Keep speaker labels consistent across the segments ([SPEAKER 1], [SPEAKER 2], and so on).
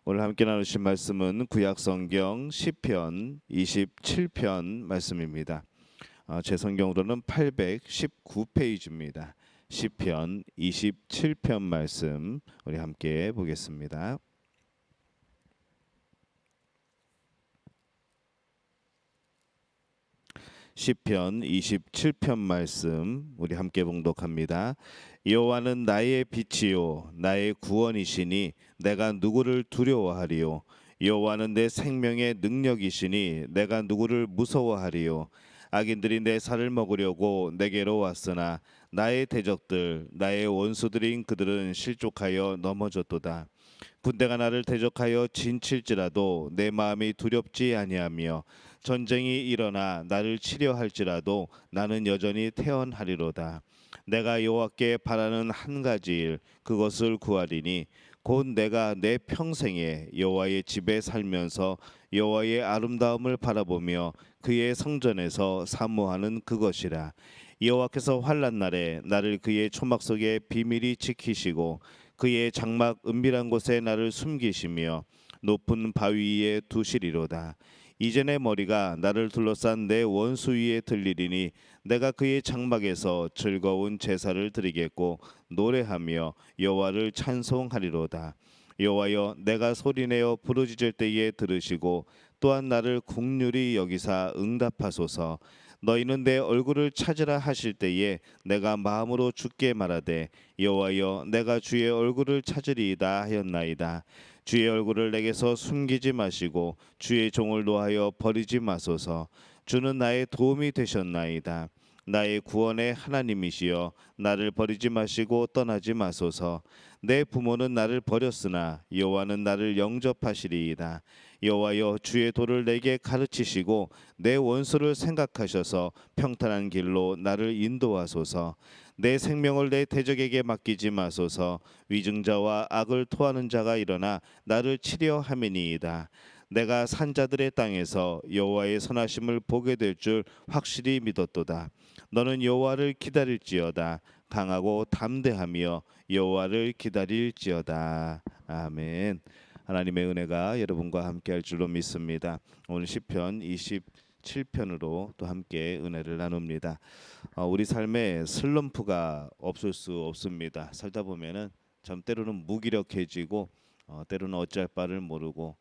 [SPEAKER 1] 오늘 함께 나누실 말씀은 구약성경 시편 27편 말씀입니다. 제 성경으로는 819페이지입니다. 시편 27편 말씀 우리 함께 보겠습니다. 시편 27편 말씀 우리 함께 봉독합니다. 여호와는 나의 빛이요 나의 구원이시니 내가 누구를 두려워하리요. 여호와는 내 생명의 능력이시니 내가 누구를 무서워하리요. 악인들이 내 살을 먹으려고 내게로 왔으나 나의 대적들 나의 원수들인 그들은 실족하여 넘어졌도다. 군대가 나를 대적하여 진칠지라도 내 마음이 두렵지 아니하며 전쟁이 일어나 나를 치려 할지라도 나는 여전히 태어나리로다. 내가 여호와께 바라는 한 가지 일 그것을 구하리니 곧 내가 내 평생에 여호와의 집에 살면서 여호와의 아름다움을 바라보며 그의 성전에서 사모하는 그것이라. 여호와께서 환난 날에 나를 그의 초막 속에 비밀히 지키시고 그의 장막 은밀한 곳에 나를 숨기시며 높은 바위 위에 두시리로다. 이제 내 머리가 나를 둘러싼 내 원수 위에 들리리니 내가 그의 장막에서 즐거운 제사를 드리겠고 노래하며 여호와를 찬송하리로다. 여호와여, 내가 소리내어 부르짖을 때에 들으시고 또한 나를 긍휼히 여기사 응답하소서. 너희는 내 얼굴을 찾으라 하실 때에 내가 마음으로 주께 말하되 여호와여, 내가 주의 얼굴을 찾으리이다 하였나이다. 주의 얼굴을 내게서 숨기지 마시고 주의 종을 노하여 버리지 마소서. 주는 나의 도움이 되셨나이다. 나의 구원의 하나님이시여, 나를 버리지 마시고 떠나지 마소서. 내 부모는 나를 버렸으나 여호와는 나를 영접하시리이다. 여호와여, 주의 도를 내게 가르치시고 내 원수를 생각하셔서 평탄한 길로 나를 인도하소서. 내 생명을 내 대적에게 맡기지 마소서. 위증자와 악을 토하는 자가 일어나 나를 치려 함이니이다. 내가 산자들의 땅에서 여호와의 선하심을 보게 될 줄 확실히 믿었도다. 너는 여호와를 기다릴지어다. 강하고 담대하며 여호와를 기다릴지어다. 아멘. 하나님의 은혜가 여러분과 함께할 줄로 믿습니다. 오늘 시편 27편으로 또 함께 은혜를 나눕니다. 우리 삶에 슬럼프가 없을 수 없습니다. 살다 보면은 참 때로는 무기력해지고 때로는 어찌할 바를 모르고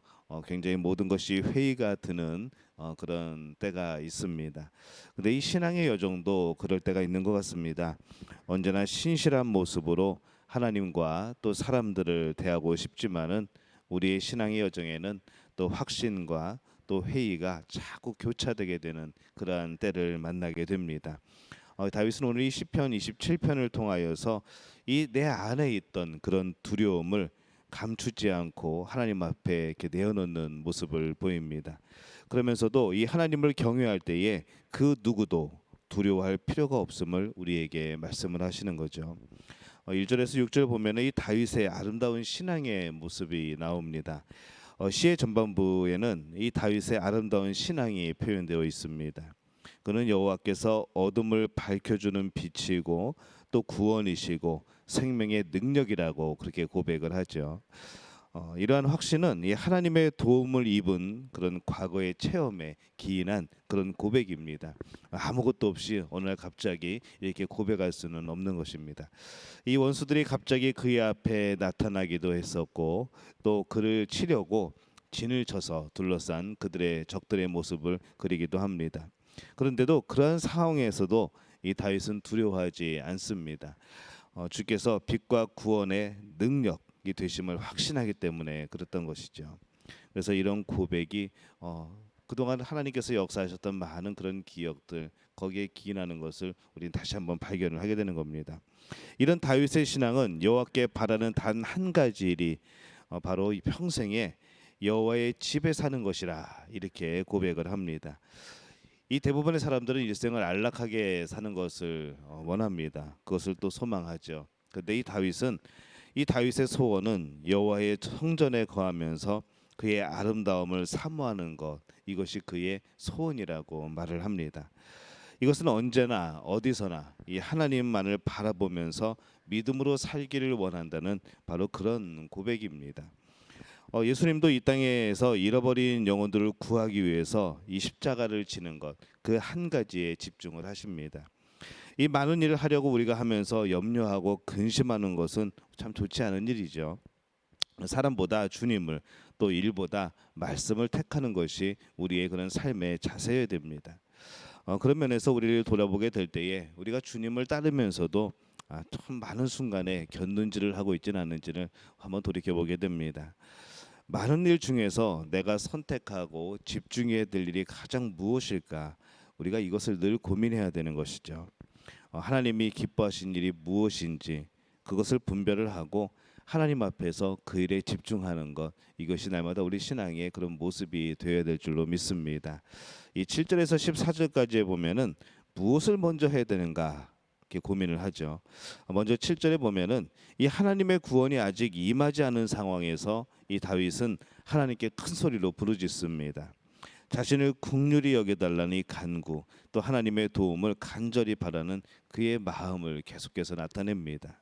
[SPEAKER 1] 굉장히 모든 것이 회의가 드는 그런 때가 있습니다. 근데 이 신앙의 여정도 그럴 때가 있는 것 같습니다. 언제나 신실한 모습으로 하나님과 또 사람들을 대하고 싶지만은 우리의 신앙의 여정에는 또 확신과 또 회의가 자꾸 교차되게 되는 그러한 때를 만나게 됩니다. 다윗은 오늘 이 시편 27편을 통하여서 이 내 안에 있던 그런 두려움을 감추지 않고 하나님 앞에 이렇게 내어놓는 모습을 보입니다. 그러면서도 이 하나님을 경외할 때에 그 누구도 두려워할 필요가 없음을 우리에게 말씀을 하시는 거죠. 1절에서 6절 보면 이 다윗의 아름다운 신앙의 모습이 나옵니다. 시의 전반부에는 이 다윗의 아름다운 신앙이 표현되어 있습니다. 그는 여호와께서 어둠을 밝혀주는 빛이고 또 구원이시고 생명의 능력이라고 그렇게 고백을 하죠. 이러한 확신은 이 하나님의 도움을 입은 그런 과거의 체험에 기인한 그런 고백입니다. 아무것도 없이 어느 날 갑자기 이렇게 고백할 수는 없는 것입니다. 이 원수들이 갑자기 그의 앞에 나타나기도 했었고 또 그를 치려고 진을 쳐서 둘러싼 그들의 적들의 모습을 그리기도 합니다. 그런데도 그러한 상황에서도 이 다윗은 두려워하지 않습니다. 주께서 빛과 구원의 능력이 되심을 확신하기 때문에 그랬던 것이죠. 그래서 이런 고백이 그동안 하나님께서 역사하셨던 많은 그런 기억들 거기에 기인하는 것을 우리는 다시 한번 발견을 하게 되는 겁니다. 이런 다윗의 신앙은 여호와께 바라는 단 한 가지 일이 바로 이 평생에 여호와의 집에 사는 것이라 이렇게 고백을 합니다. 이 대부분의 사람들은 일생을 안락하게 사는 것을 원합니다. 그것을 또 소망하죠. 그런데 이 다윗의 소원은 여호와의 성전에 거하면서 그의 아름다움을 사모하는 것, 이것이 그의 소원이라고 말을 합니다. 이것은 언제나 어디서나 이 하나님만을 바라보면서 믿음으로 살기를 원한다는 바로 그런 고백입니다. 예수님도 이 땅에서 잃어버린 영혼들을 구하기 위해서 이 십자가를 지는 것, 그 한 가지에 집중을 하십니다. 이 많은 일을 하려고 우리가 하면서 염려하고 근심하는 것은 참 좋지 않은 일이죠. 사람보다 주님을, 또 일보다 말씀을 택하는 것이 우리의 그런 삶의 자세여야 됩니다. 그런 면에서 우리를 돌아보게 될 때에 우리가 주님을 따르면서도 참 많은 순간에 곁눈질을 하고 있지는 않은지를 한번 돌이켜 보게 됩니다. 많은 일 중에서 내가 선택하고 집중해야 될 일이 가장 무엇일까? 우리가 이것을 늘 고민해야 되는 것이죠. 하나님이 기뻐하신 일이 무엇인지 그것을 분별을 하고 하나님 앞에서 그 일에 집중하는 것, 이것이 날마다 우리 신앙의 그런 모습이 되어야 될 줄로 믿습니다. 이 7절에서 14절까지에 보면은 무엇을 먼저 해야 되는가 이렇게 고민을 하죠. 먼저 7절에 보면은 이 하나님의 구원이 아직 임하지 않은 상황에서 이 다윗은 하나님께 큰 소리로 부르짖습니다. 자신을 긍휼히 여겨달라는 이 간구, 또 하나님의 도움을 간절히 바라는 그의 마음을 계속해서 나타냅니다.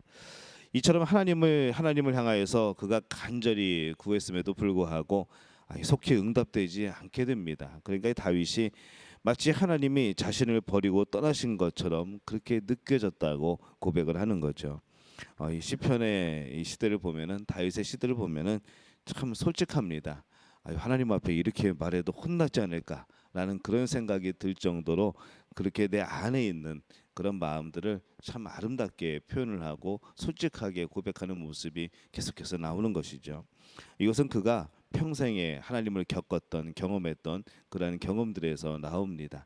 [SPEAKER 1] 이처럼 하나님을 향하여서 그가 간절히 구했음에도 불구하고 속히 응답되지 않게 됩니다. 그러니까 이 다윗이 마치 하나님이 자신을 버리고 떠나신 것처럼 그렇게 느껴졌다고 고백을 하는 거죠. 이 시편의 이 시대를 보면은, 다윗의 시대를 보면은 참 솔직합니다. 하나님 앞에 이렇게 말해도 혼나지 않을까라는 그런 생각이 들 정도로 그렇게 내 안에 있는 그런 마음들을 참 아름답게 표현을 하고 솔직하게 고백하는 모습이 계속해서 나오는 것이죠. 이것은 그가 평생에 하나님을 겪었던, 경험했던 그러한 경험들에서 나옵니다.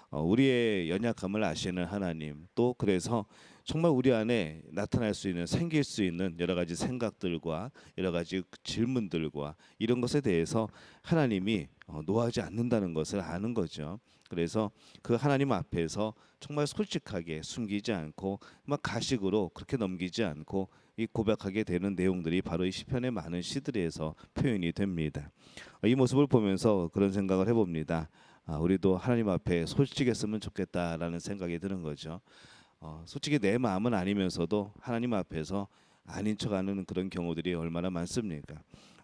[SPEAKER 1] 우리의 연약함을 아시는 하나님, 또 그래서 정말 우리 안에 나타날 수 있는, 생길 수 있는 여러 가지 생각들과 여러 가지 질문들과 이런 것에 대해서 하나님이 노하지 않는다는 것을 아는 거죠. 그래서 그 하나님 앞에서 정말 솔직하게 숨기지 않고 막 가식으로 그렇게 넘기지 않고 이 고백하게 되는 내용들이 바로 이 시편의 많은 시들에서 표현이 됩니다. 이 모습을 보면서 그런 생각을 해봅니다. 우리도 하나님 앞에 솔직했으면 좋겠다라는 생각이 드는 거죠. 솔직히 내 마음은 아니면서도 하나님 앞에서 아닌 척하는 그런 경우들이 얼마나 많습니까?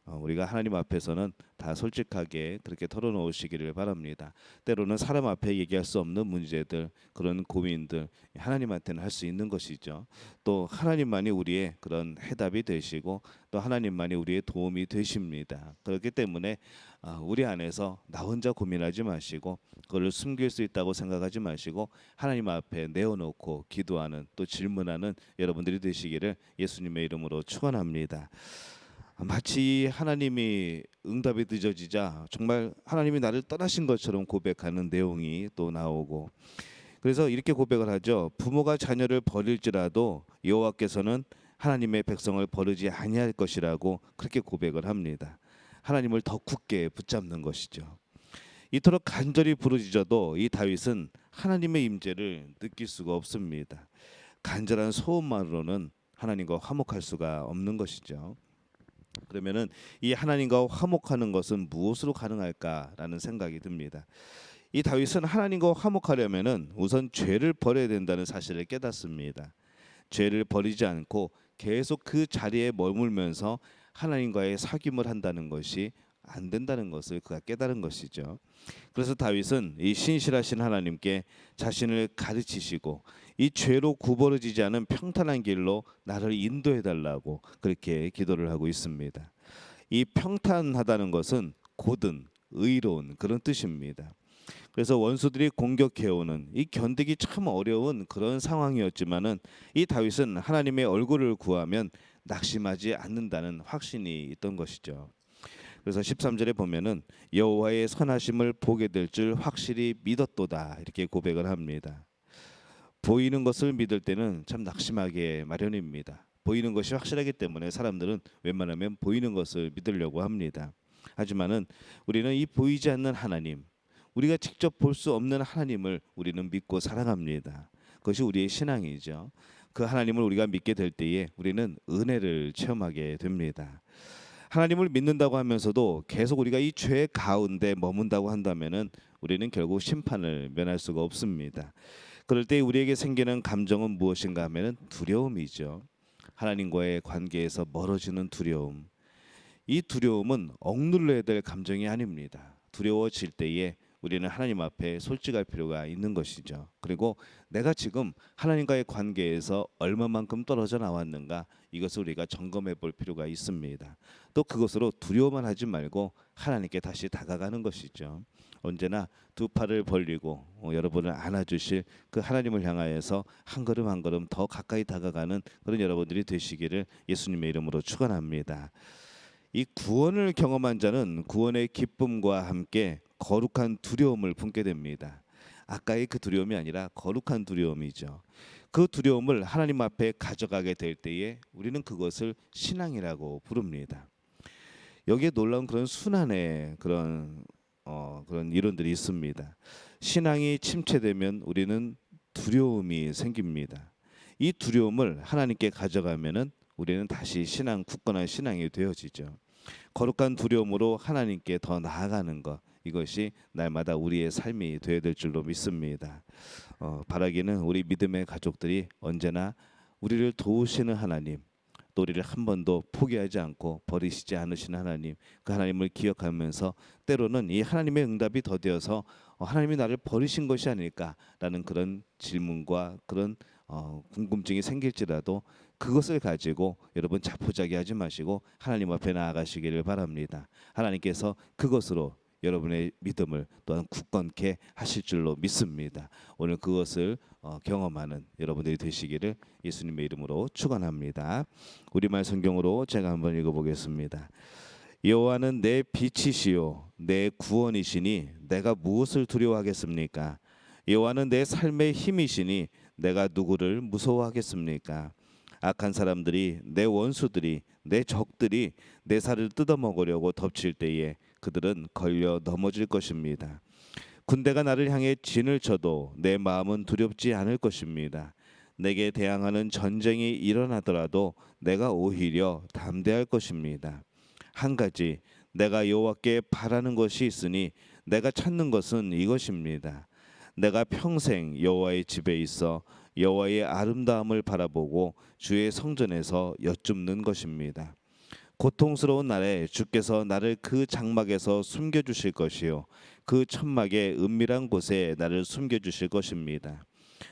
[SPEAKER 1] 우리가 하나님 앞에서는 다 솔직하게 그렇게 털어놓으시기를 바랍니다. 때로는 사람 앞에 얘기할 수 없는 문제들, 그런 고민들 하나님한테는 할 수 있는 것이죠. 또 하나님만이 우리의 그런 해답이 되시고 또 하나님만이 우리의 도움이 되십니다. 그렇기 때문에 우리 안에서 나 혼자 고민하지 마시고 그걸 숨길 수 있다고 생각하지 마시고 하나님 앞에 내어놓고 기도하는, 또 질문하는 여러분들이 되시기를 예수님의 이름으로 축원합니다. 마치 하나님이 응답이 늦어지자 정말 하나님이 나를 떠나신 것처럼 고백하는 내용이 또 나오고, 그래서 이렇게 고백을 하죠. 부모가 자녀를 버릴지라도 여호와께서는 하나님의 백성을 버리지 아니할 것이라고 그렇게 고백을 합니다. 하나님을 더 굳게 붙잡는 것이죠. 이토록 간절히 부르짖어도 이 다윗은 하나님의 임재를 느낄 수가 없습니다. 간절한 소원만으로는 하나님과 화목할 수가 없는 것이죠. 그러면은 이 하나님과 화목하는 것은 무엇으로 가능할까라는 생각이 듭니다. 이 다윗은 하나님과 화목하려면은 우선 죄를 버려야 된다는 사실을 깨닫습니다. 죄를 버리지 않고 계속 그 자리에 머물면서 하나님과의 사귐을 한다는 것이 안 된다는 것을 그가 깨달은 것이죠. 그래서 다윗은 이 신실하신 하나님께 자신을 가르치시고 이 죄로 구부러지지 않은 평탄한 길로 나를 인도해 달라고 그렇게 기도를 하고 있습니다. 이 평탄하다는 것은 곧은 의로운 그런 뜻입니다. 그래서 원수들이 공격해오는 이 견디기 참 어려운 그런 상황이었지만은 이 다윗은 하나님의 얼굴을 구하면 낙심하지 않는다는 확신이 있던 것이죠. 그래서 13절에 보면은 여호와의 선하심을 보게 될 줄 확실히 믿었도다 이렇게 고백을 합니다. 보이는 것을 믿을 때는 참 낙심하게 마련입니다. 보이는 것이 확실하기 때문에 사람들은 웬만하면 보이는 것을 믿으려고 합니다. 하지만은 우리는 이 보이지 않는 하나님, 우리가 직접 볼 수 없는 하나님을 우리는 믿고 살아갑니다. 그것이 우리의 신앙이죠. 그 하나님을 우리가 믿게 될 때에 우리는 은혜를 체험하게 됩니다. 하나님을 믿는다고 하면서도 계속 우리가 이 죄 가운데 머문다고 한다면은 우리는 결국 심판을 면할 수가 없습니다. 그럴 때 우리에게 생기는 감정은 무엇인가 하면은 두려움이죠. 하나님과의 관계에서 멀어지는 두려움. 이 두려움은 억눌러야 될 감정이 아닙니다. 두려워질 때에 우리는 하나님 앞에 솔직할 필요가 있는 것이죠. 그리고 내가 지금 하나님과의 관계에서 얼마만큼 떨어져 나왔는가, 이것을 우리가 점검해 볼 필요가 있습니다. 또 그것으로 두려워만 하지 말고 하나님께 다시 다가가는 것이죠. 언제나 두 팔을 벌리고 여러분을 안아주실 그 하나님을 향하여서 한 걸음 한 걸음 더 가까이 다가가는 그런 여러분들이 되시기를 예수님의 이름으로 축원합니다. 이 구원을 경험한 자는 구원의 기쁨과 함께 거룩한 두려움을 품게 됩니다. 아까의 그 두려움이 아니라 거룩한 두려움이죠. 그 두려움을 하나님 앞에 가져가게 될 때에 우리는 그것을 신앙이라고 부릅니다. 여기에 놀라운 그런 순환의 그런 이론들이 있습니다. 신앙이 침체되면 우리는 두려움이 생깁니다. 이 두려움을 하나님께 가져가면은 우리는 다시 굳건한 신앙이 되어지죠. 거룩한 두려움으로 하나님께 더 나아가는 것, 이것이 날마다 우리의 삶이 되어야 될 줄로 믿습니다. 바라기는 우리 믿음의 가족들이 언제나 우리를 도우시는 하나님, 또 우리를 한 번도 포기하지 않고 버리시지 않으시는 하나님, 그 하나님을 기억하면서 때로는 이 하나님의 응답이 더되어서 하나님이 나를 버리신 것이 아닐까라는 그런 질문과 그런 궁금증이 생길지라도 그것을 가지고 여러분 자포자기하지 마시고 하나님 앞에 나아가시기를 바랍니다. 하나님께서 그것으로 여러분의 믿음을 또한 굳건케 하실 줄로 믿습니다. 오늘 그것을 경험하는 여러분들이 되시기를 예수님의 이름으로 축원합니다. 우리말 성경으로 제가 한번 읽어보겠습니다. 여호와는 내 빛이시요 내 구원이시니 내가 무엇을 두려워하겠습니까? 여호와는 내 삶의 힘이시니 내가 누구를 무서워하겠습니까? 악한 사람들이, 내 원수들이, 내 적들이 내 살을 뜯어먹으려고 덮칠 때에 그들은 걸려 넘어질 것입니다. 군대가 나를 향해 진을 쳐도 내 마음은 두렵지 않을 것입니다. 내게 대항하는 전쟁이 일어나더라도 내가 오히려 담대할 것입니다. 한 가지 내가 여호와께 바라는 것이 있으니 내가 찾는 것은 이것입니다. 내가 평생 여호와의 집에 있어 여호와의 아름다움을 바라보고 주의 성전에서 여쭙는 것입니다. 고통스러운 날에 주께서 나를 그 장막에서 숨겨주실 것이요 그 천막의 은밀한 곳에 나를 숨겨주실 것입니다.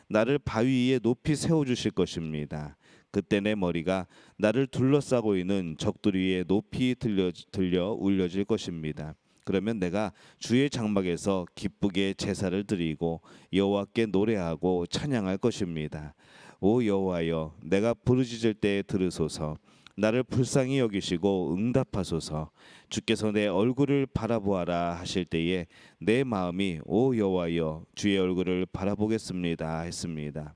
[SPEAKER 1] 나를 바위 위에 높이 세워주실 것입니다. 그때 내 머리가 나를 둘러싸고 있는 적들 위에 높이 들려 올려질 것입니다. 그러면 내가 주의 장막에서 기쁘게 제사를 드리고 여호와께 노래하고 찬양할 것입니다. 오 여호와여, 내가 부르짖을 때 들으소서. 나를 불쌍히 여기시고 응답하소서. 주께서 내 얼굴을 바라보아라 하실 때에 내 마음이 오 여호와여 주의 얼굴을 바라보겠습니다 했습니다.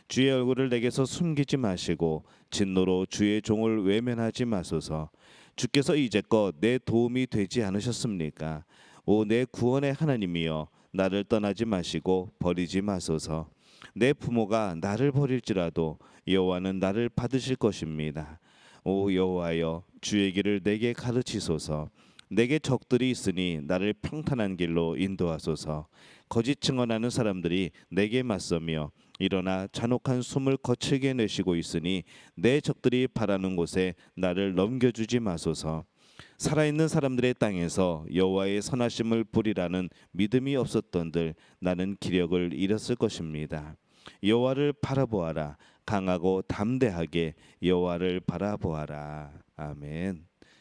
[SPEAKER 1] 주의 얼굴을 내게서 숨기지 마시고 진노로 주의 종을 외면하지 마소서. 주께서 이제껏 내 도움이 되지 않으셨습니까? 오 내 구원의 하나님이여 나를 떠나지 마시고 버리지 마소서. 내 부모가 나를 버릴지라도 여호와는 나를 받으실 것입니다. 오 여호와여 주의 길을 내게 가르치소서. 내게 적들이 있으니 나를 평탄한 길로 인도하소서. 거짓 증언하는 사람들이 내게 맞서며 일어나 잔혹한 숨을 거칠게 내쉬고 있으니 내 적들이 바라는 곳에 나를 넘겨주지 마소서. 살아있는 사람들의 땅에서 여호와의 선하심을 보리라는 믿음이 없었던들 나는 기력을 잃었을 것입니다. 여호와를 바라보아라. 강하고 담대하게 여호와를 바라보아라. 아멘.